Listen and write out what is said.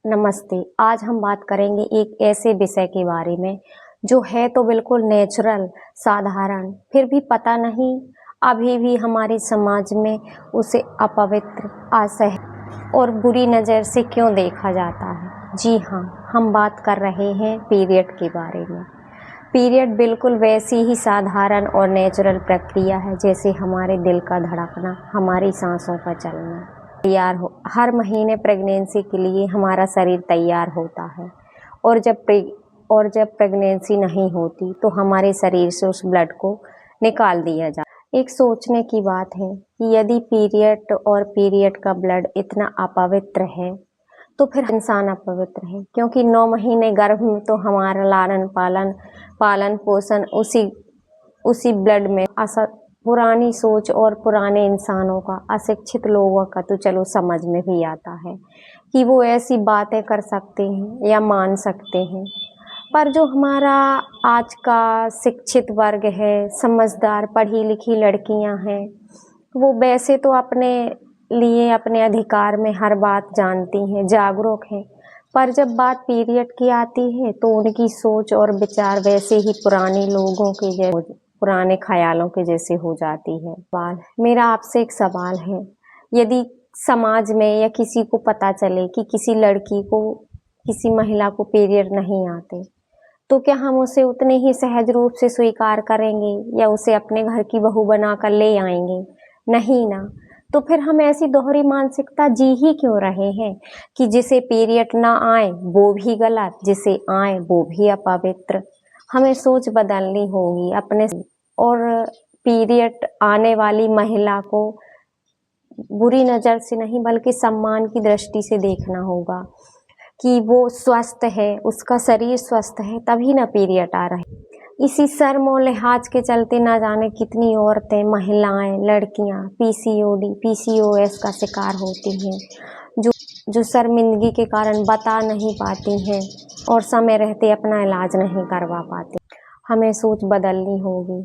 नमस्ते। आज हम बात करेंगे एक ऐसे विषय के बारे में जो है तो बिल्कुल नेचुरल, साधारण, फिर भी पता नहीं अभी भी हमारे समाज में उसे अपवित्र, असह्य और बुरी नज़र से क्यों देखा जाता है। जी हाँ, हम बात कर रहे हैं पीरियड के बारे में। पीरियड बिल्कुल वैसी ही साधारण और नेचुरल प्रक्रिया है जैसे हमारे दिल का धड़कना, हमारी सांसों का चलना। हर महीने प्रेगनेंसी के लिए हमारा शरीर तैयार होता है और जब प्रेगनेंसी नहीं होती तो हमारे शरीर से उस ब्लड को निकाल दिया जाता है। एक सोचने की बात है कि यदि पीरियड का ब्लड इतना अपवित्र है तो फिर इंसान अपवित्र है, क्योंकि 9 महीने गर्भ में तो हमारा लालन पालन पोषण उसी ब्लड में। पुरानी सोच और पुराने इंसानों का, अशिक्षित लोगों का तो चलो समझ में भी आता है कि वो ऐसी बातें कर सकते हैं या मान सकते हैं, पर जो हमारा आज का शिक्षित वर्ग है, समझदार पढ़ी लिखी लड़कियां हैं, वो वैसे तो अपने लिए अपने अधिकार में हर बात जानती हैं, जागरूक हैं, पर जब बात पीरियड की आती है तो उनकी सोच और विचार वैसे ही पुराने ख्यालों के जैसे हो जाती है। मेरा आपसे एक सवाल है, यदि समाज में या किसी को पता चले कि किसी महिला को पीरियड नहीं आते, तो क्या हम उसे उतने ही सहज रूप से स्वीकार करेंगे या उसे अपने घर की बहू बनाकर ले आएंगे? नहीं ना। तो फिर हम ऐसी दोहरी मानसिकता जी ही क्यों रहे हैं कि जिसे पीरियड ना आए वो भी गलत, जिसे आए वो भी अपवित्र। हमें सोच बदलनी होगी अपने, और पीरियड आने वाली महिला को बुरी नज़र से नहीं बल्कि सम्मान की दृष्टि से देखना होगा कि वो स्वस्थ है, उसका शरीर स्वस्थ है, तभी ना पीरियड आ रहे। इसी शर्म और लिहाज के चलते ना जाने कितनी औरतें, महिलाएं, लड़कियां पीसीओएस का शिकार होती हैं, जो शर्मिंदगी के कारण बता नहीं पाती हैं और समय रहते अपना इलाज नहीं करवा पाते। हमें सोच बदलनी होगी।